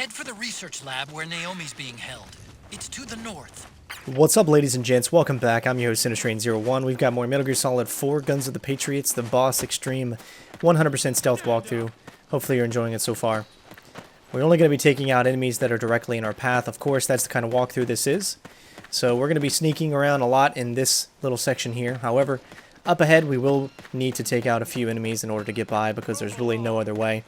Head for the research lab where Naomi's being held. It's to the north. What's up, ladies and gents? Welcome back. I'm your host, CenterStrain01. We've got more Metal Gear Solid 4 Guns of the Patriots, the Boss Extreme 100% stealth walkthrough. Hopefully you're enjoying it so far. We're only going to be taking out enemies that are directly in our path. Of course, that's the kind of walkthrough this is. So we're going to be sneaking around a lot in this little section here. However, up ahead we will need to take out a few enemies in order to get by because there's really no other way.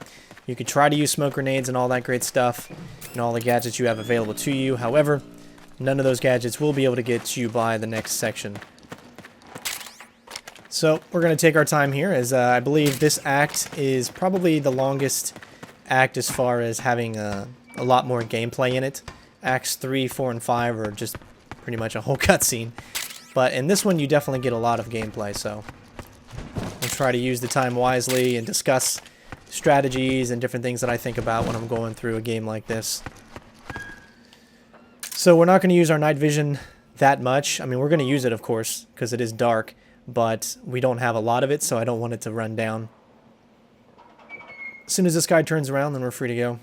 You could try to use smoke grenades and all that great stuff and all the gadgets you have available to you. However, none of those gadgets will be able to get you by the next section. So we're going to take our time here, as I believe this act is probably the longest act as far as having a lot more gameplay in it. Acts 3, 4, and 5 are just pretty much a whole cutscene. But in this one you definitely get a lot of gameplay, so we'll try to use the time wisely and discuss strategies and different things that I think about when I'm going through a game like this. So we're not going to use our night vision that much. I mean, we're going to use it, of course, because it is dark, but we don't have a lot of it, so I don't want it to run down. As soon as this guy turns around, then we're free to go.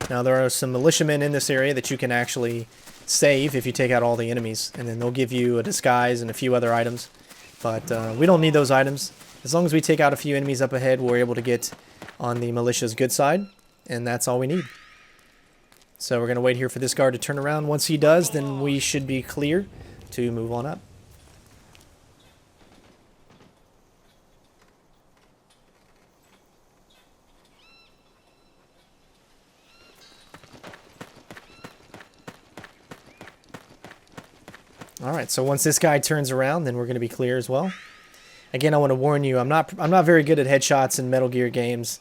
Now, there are some militiamen in this area that you can actually save if you take out all the enemies, and then they'll give you a disguise and a few other items. But we don't need those items. As long as we take out a few enemies up ahead, we're able to get on the militia's good side, and that's all we need. So we're going to wait here for this guard to turn around. Once he does, then we should be clear to move on up. Alright, so once this guy turns around, then we're going to be clear as well. Again, I want to warn you, I'm not very good at headshots in Metal Gear games.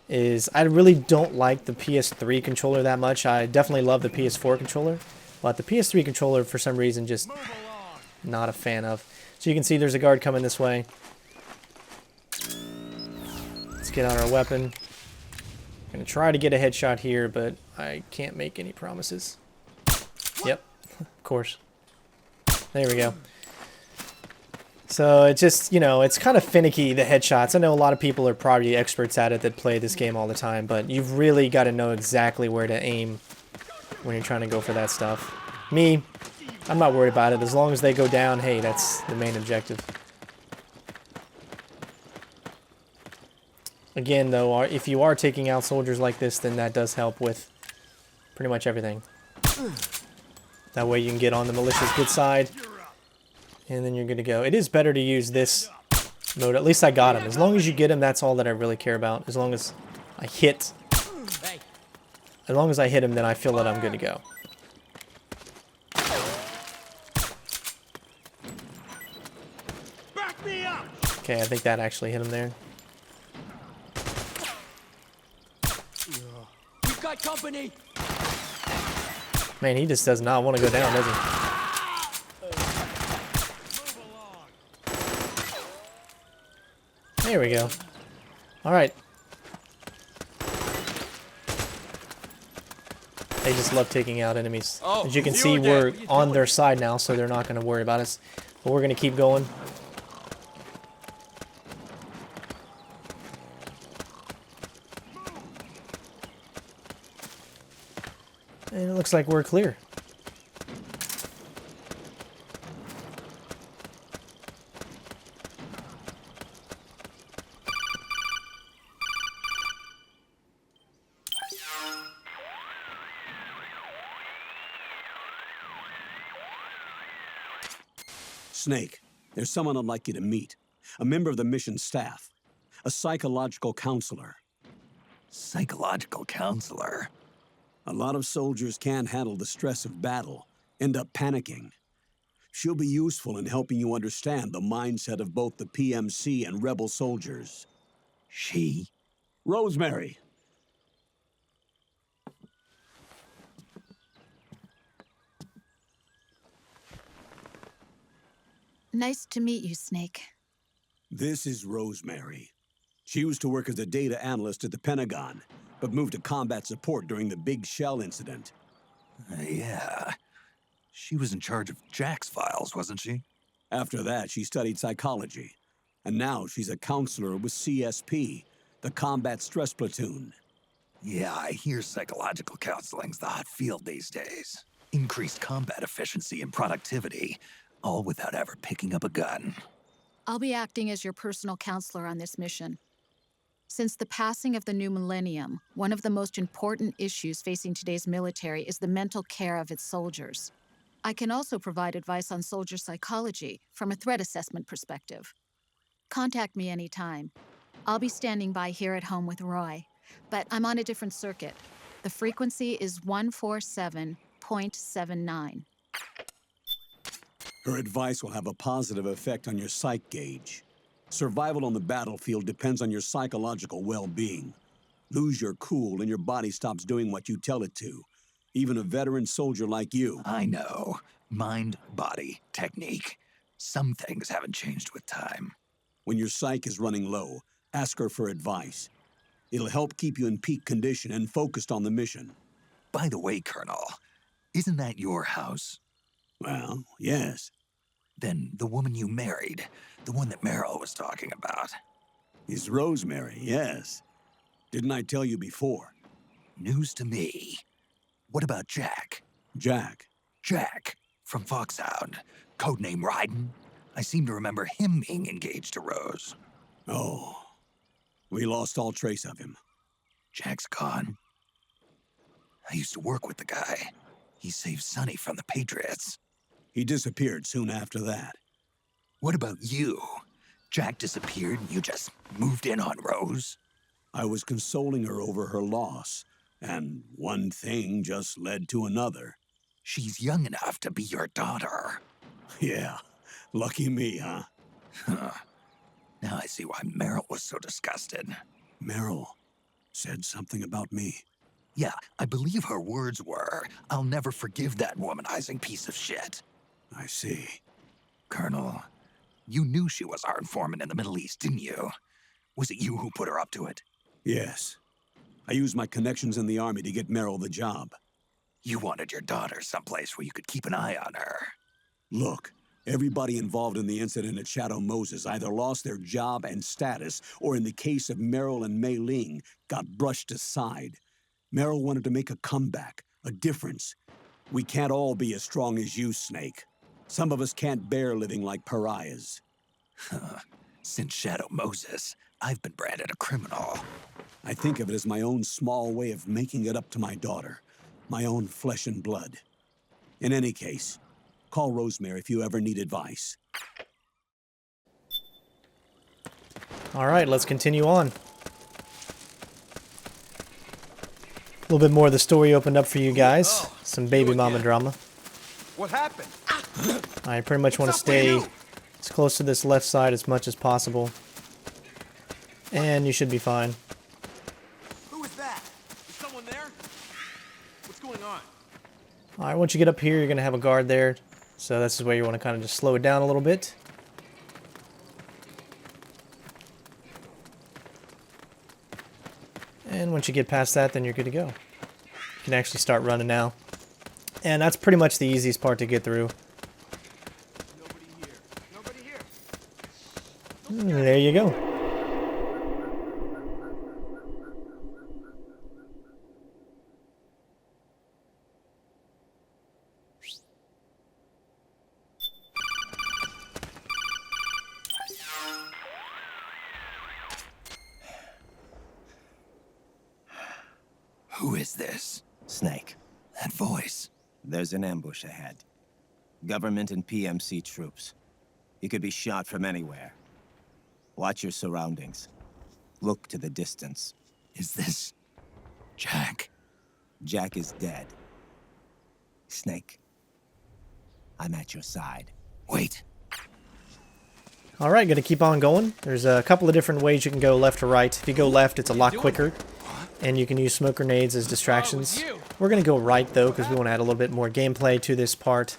I really don't like the PS3 controller that much. I definitely love the PS4 controller, but the PS3 controller for some reason just not a fan of. So you can see there's a guard coming this way. Let's get out our weapon. I'm going to try to get a headshot here, but I can't make any promises. Yep, of course. There we go. So it's just, you know, it's kind of finicky, the headshots. I know a lot of people are probably experts at it that play this game all the time, but you've really got to know exactly where to aim when you're trying to go for that stuff. Me, I'm not worried about it. As long as they go down, hey, that's the main objective. Again, though, if you are taking out soldiers like this, then that does help with pretty much everything. That way you can get on the militia's good side. And then you're good to go. It is better to use this mode. At least I got him. As long as you get him, that's all that I really care about. As long as I hit. As long as I hit him, then I feel that I'm good to go. Okay, I think that actually hit him there. We've got company. Man, he just does not want to go down, does he? There we go. Alright. They just love taking out enemies. As you can see, we're on their side now, so they're not going to worry about us. But we're going to keep going. And it looks like we're clear. Snake, there's someone I'd like you to meet. A member of the mission staff. A psychological counselor. Psychological counselor? A lot of soldiers can't handle the stress of battle, end up panicking. She'll be useful in helping you understand the mindset of both the PMC and rebel soldiers. She? Rosemary. Nice to meet you, Snake. This is Rosemary. She used to work as a data analyst at the Pentagon, but moved to combat support during the Big Shell incident. Yeah. She was in charge of Jack's files, wasn't she? After that, she studied psychology. And now she's a counselor with CSP, the Combat Stress Platoon. Yeah, I hear psychological counseling's the hot field these days. Increased combat efficiency and productivity, all without ever picking up a gun. I'll be acting as your personal counselor on this mission. Since the passing of the new millennium, one of the most important issues facing today's military is the mental care of its soldiers. I can also provide advice on soldier psychology from a threat assessment perspective. Contact me anytime. I'll be standing by here at home with Roy, but I'm on a different circuit. The frequency is 147.79. Her advice will have a positive effect on your psych gauge. Survival on the battlefield depends on your psychological well-being. Lose your cool and your body stops doing what you tell it to. Even a veteran soldier like you. I know. Mind, body, technique. Some things haven't changed with time. When your psyche is running low, ask her for advice. It'll help keep you in peak condition and focused on the mission. By the way, Colonel, isn't that your house? Well, yes. Then the woman you married, the one that Meryl was talking about. Is Rosemary, yes. Didn't I tell you before? News to me. What about Jack? Jack. Jack, from Foxhound. Codename Ryden. I seem to remember him being engaged to Rose. Oh. We lost all trace of him. Jack's gone. I used to work with the guy. He saved Sonny from the Patriots. He disappeared soon after that. What about you? Jack disappeared and you just moved in on Rose? I was consoling her over her loss, and one thing just led to another. She's young enough to be your daughter. Yeah, lucky me, huh? Now I see why Meryl was so disgusted. Meryl said something about me. Yeah, I believe her words were, "I'll never forgive that womanizing piece of shit." I see. Colonel, you knew she was our informant in the Middle East, didn't you? Was it you who put her up to it? Yes. I used my connections in the army to get Meryl the job. You wanted your daughter someplace where you could keep an eye on her. Look, everybody involved in the incident at Shadow Moses either lost their job and status, or in the case of Meryl and Mei Ling, got brushed aside. Meryl wanted to make a comeback, a difference. We can't all be as strong as you, Snake. Some of us can't bear living like pariahs. Since Shadow Moses, I've been branded a criminal. I think of it as my own small way of making it up to my daughter, my own flesh and blood. In any case, call Rosemary if you ever need advice. All right, let's continue on. A little bit more of the story opened up for you guys. Some baby mama drama. What happened? I pretty much want to stay as close to this left side as much as possible. And you should be fine. Who is that? Is someone there? What's going on? Alright, once you get up here, you're going to have a guard there. So this is where you want to kind of just slow it down a little bit. And once you get past that, then you're good to go. You can actually start running now. And that's pretty much the easiest part to get through. Nobody here. Nobody here. There you go. Who is this? Snake, That voice. there's an ambush ahead. Government and PMC troops. You could be shot from anywhere. Watch your surroundings. Look to the distance. Is this Jack? Jack is dead. Snake, I'm at your side. Wait. Alright, gonna keep on going. There's a couple of different ways you can go left or right. If you go left, it's a lot quicker. And you can use smoke grenades as distractions. We're going to go right, though, because we want to add a little bit more gameplay to this part.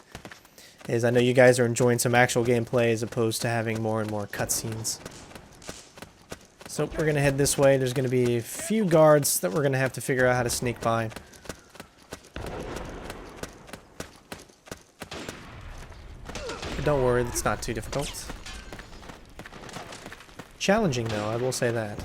As I know you guys are enjoying some actual gameplay as opposed to having more and more cutscenes. So we're going to head this way. There's going to be a few guards that we're going to have to figure out how to sneak by. But don't worry, it's not too difficult. Challenging, though, I will say that.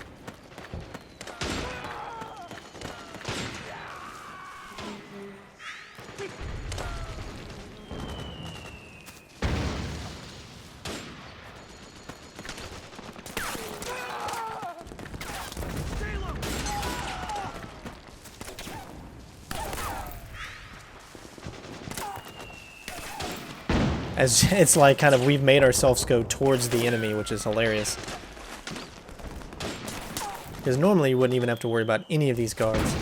As it's like kind of we've made ourselves go towards the enemy, which is hilarious. Because normally you wouldn't even have to worry about any of these guards.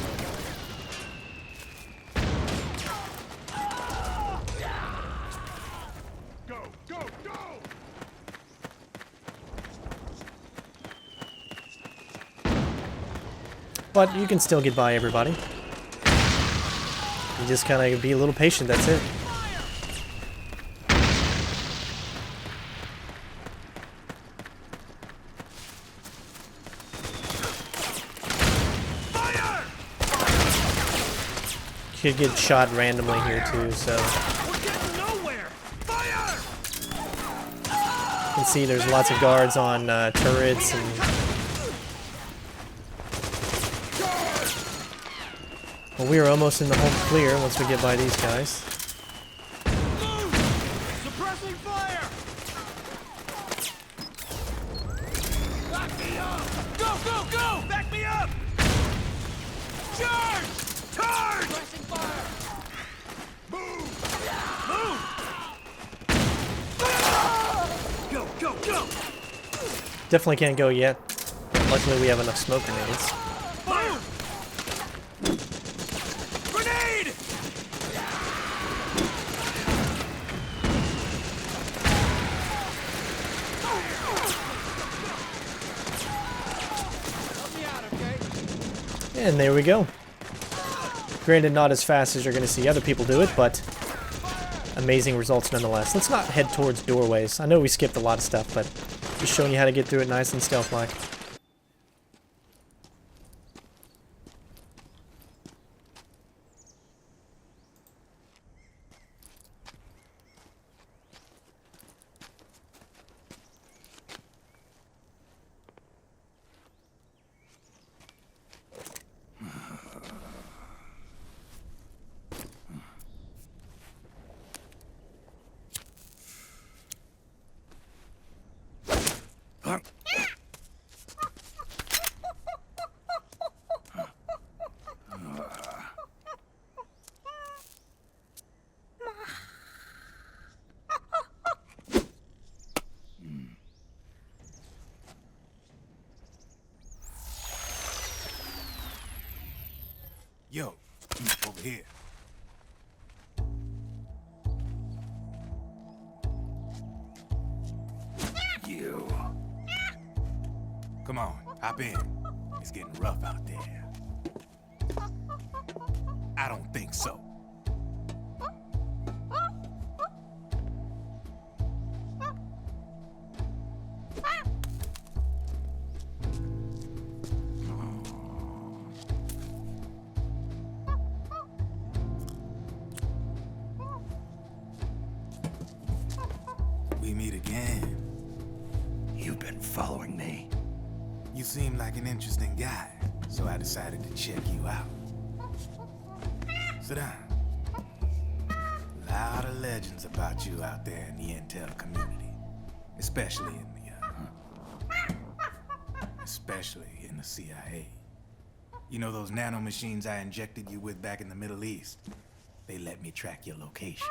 But you can still get by everybody. You just kind of be a little patient, that's it. Could get shot randomly here too, so. We're getting nowhere. Fire! You can see there's lots of guards on turrets and. Well, we are almost in the home clear once we get by these guys. Suppressing fire! Back me up! Go, go, go! Back me up! Charge! Charge! Suppressing fire! Move! Move! Go, go, go! Definitely can't go yet. But luckily we have enough smoke grenades. Fire! Grenade! Help me out, okay? And there we go. Granted, not as fast as you're going to see other people do it, but amazing results nonetheless. Let's not head towards doorways. I know we skipped a lot of stuff, but just showing you how to get through it nice and stealth-like. Yo, over here. You. Come on, hop in. It's getting rough out there. I don't think so. We meet again. You've been following me. You seem like an interesting guy, so I decided to check you out. Sit down. A lot of legends about you out there in the intel community, especially in the CIA. You know those nanomachines I injected you with back in the Middle East? They let me track your location.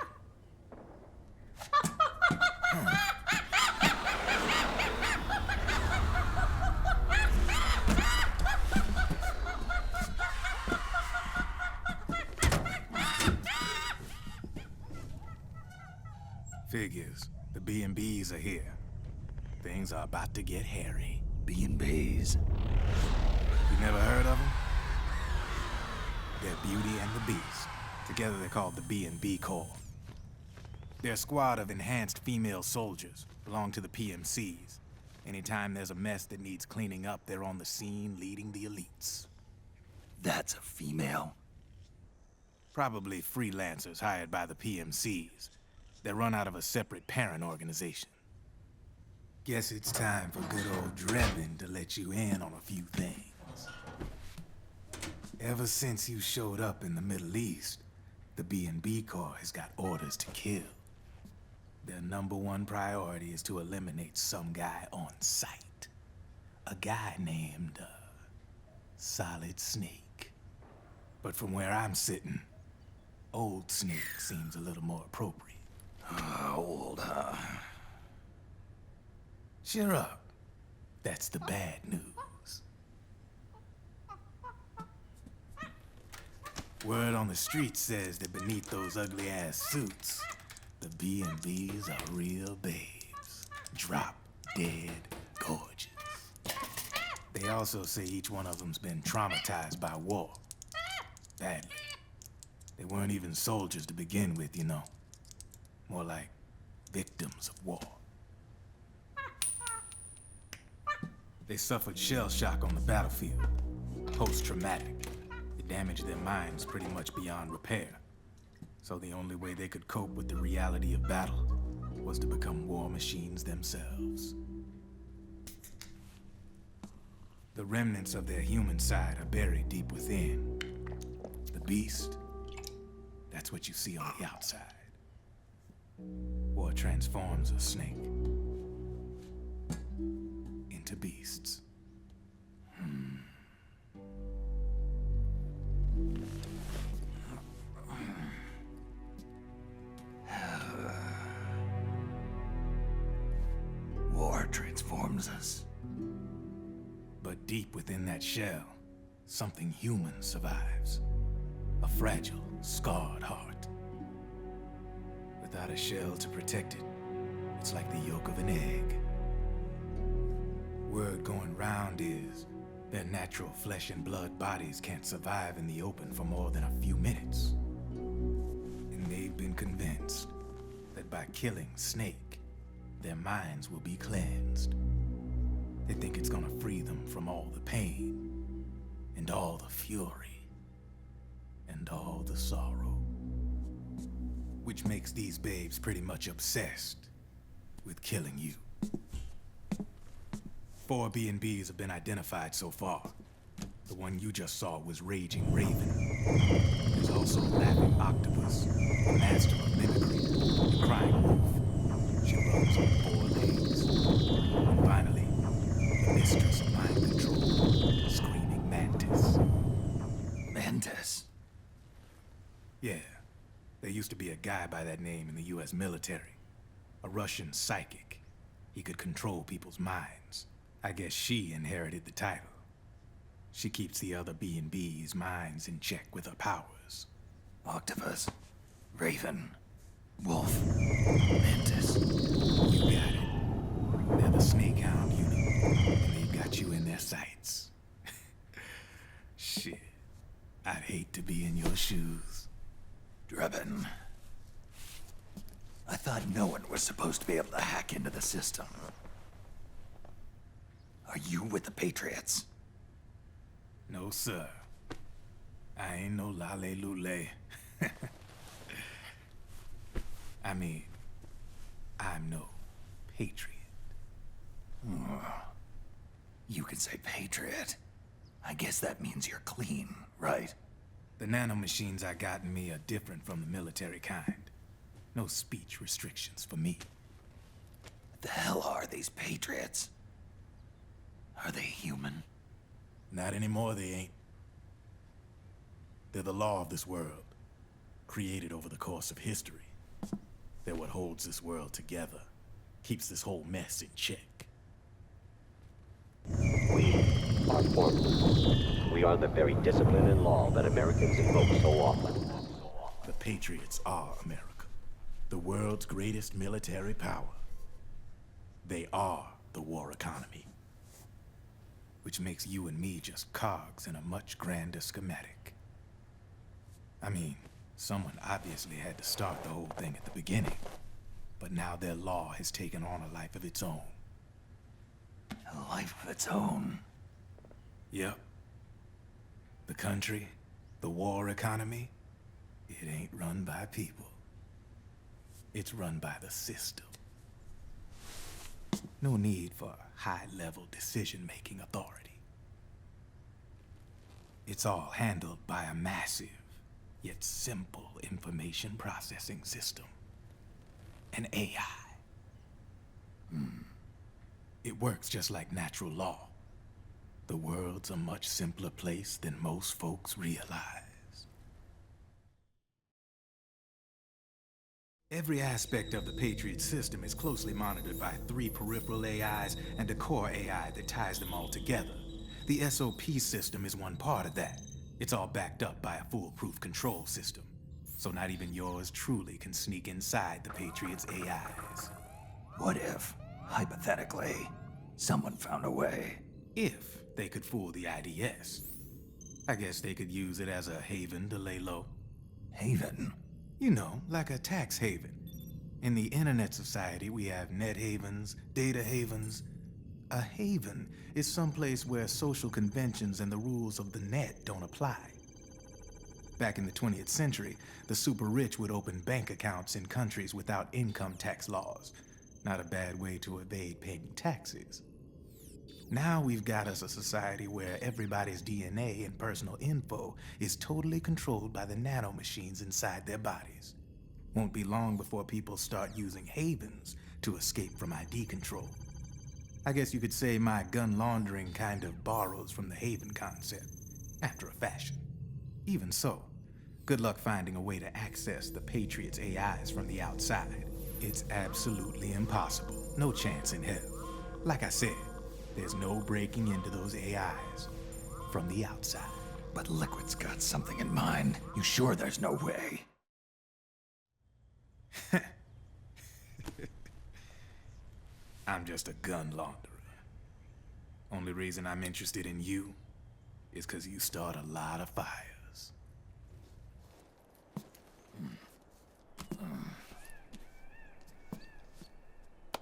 Figures. The B&Bs are here. Things are about to get hairy. B&Bs. You never heard of them? They're Beauty and the Beast. Together they're called the B&B Corps. They're a squad of enhanced female soldiers, belong to the PMCs. Anytime there's a mess that needs cleaning up, they're on the scene leading the elites. That's a female. Probably freelancers hired by the PMCs. They run out of a separate parent organization. Guess it's time for good old Drebin to let you in on a few things. Ever since you showed up in the Middle East, the B&B Corps has got orders to kill. Their #1 priority is to eliminate some guy on sight. A guy named, Solid Snake. But from where I'm sitting, Old Snake seems a little more appropriate. Old, huh? Cheer up. That's the bad news. Word on the street says that beneath those ugly-ass suits, the B&Bs are real babes. Drop dead gorgeous. They also say each one of them's been traumatized by war. Badly. They weren't even soldiers to begin with, you know. More like victims of war. They suffered shell shock on the battlefield. Post-traumatic. It damaged their minds pretty much beyond repair. So the only way they could cope with the reality of battle was to become war machines themselves. The remnants of their human side are buried deep within. The beast, that's what you see on the outside. War transforms a snake into beasts. War transforms us. But deep within that shell, something human survives. A fragile, scarred heart. Without a shell to protect it, it's like the yolk of an egg. Word going round is their natural flesh and blood bodies can't survive in the open for more than a few minutes. And they've been convinced that by killing Snake, their minds will be cleansed. They think it's gonna free them from all the pain, and all the fury, and all the sorrow. Which makes these babes pretty much obsessed with killing you. 4 B&Bs have been identified so far. The one you just saw was Raging Raven. There's also Laughing Octopus, the master of mimicry, and Crying Wolf. She runs on 4 legs. And finally, the mistress of mind control, Screaming Mantis. Mantis? Yeah. There used to be a guy by that name in the US military. A Russian psychic. He could control people's minds. I guess she inherited the title. She keeps the other B&B's minds in check with her powers. Octopus, Raven, Wolf, Mantis. You got it. They're the Snake Hound unit, and they've got you in their sights. Shit. I'd hate to be in your shoes. Drebin. I thought no one was supposed to be able to hack into the system. Are you with the Patriots? No, sir. I ain't no lale-lule. I mean, I'm no patriot. You can say Patriot. I guess that means you're clean, right? The nanomachines I got in me are different from the military kind. No speech restrictions for me. What the hell are these Patriots? Are they human? Not anymore, they ain't. They're the law of this world, created over the course of history. They're what holds this world together, keeps this whole mess in check. We are formless. We are the very discipline and law that Americans invoke so often. The Patriots are America, the world's greatest military power. They are the war economy. Which makes you and me just cogs in a much grander schematic. I mean, someone obviously had to start the whole thing at the beginning, but now their law has taken on a life of its own. A life of its own? Yep. The country, the war economy, it ain't run by people. It's run by the system. No need for high-level decision-making authority. It's all handled by a massive, yet simple information processing system. An AI. It works just like natural law. The world's a much simpler place than most folks realize. Every aspect of the Patriot system is closely monitored by 3 peripheral AIs and a core AI that ties them all together. The SOP system is one part of that. It's all backed up by a foolproof control system. So not even yours truly can sneak inside the Patriots' AIs. What if, hypothetically, someone found a way? If they could fool the IDS. I guess they could use it as a haven to lay low. Haven? You know, like a tax haven. In the internet society, we have net havens, data havens. A haven is someplace where social conventions and the rules of the net don't apply. Back in the 20th century, the super rich would open bank accounts in countries without income tax laws. Not a bad way to evade paying taxes. Now we've got us a society where everybody's DNA and personal info is totally controlled by the nanomachines inside their bodies. Won't be long before people start using havens to escape from ID control. I guess you could say my gun laundering kind of borrows from the haven concept, after a fashion. Even so, good luck finding a way to access the Patriots' AIs from the outside. It's absolutely impossible. No chance in hell. Like I said, there's no breaking into those AIs from the outside. But Liquid's got something in mind. You sure there's no way? I'm just a gun launderer. Only reason I'm interested in you is because you start a lot of fires.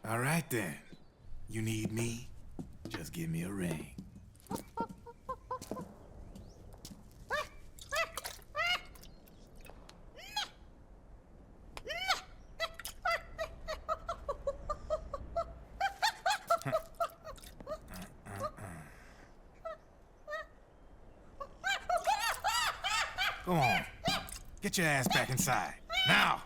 All right then. You need me? Just give me a ring. Go on. Get your ass back inside. Now!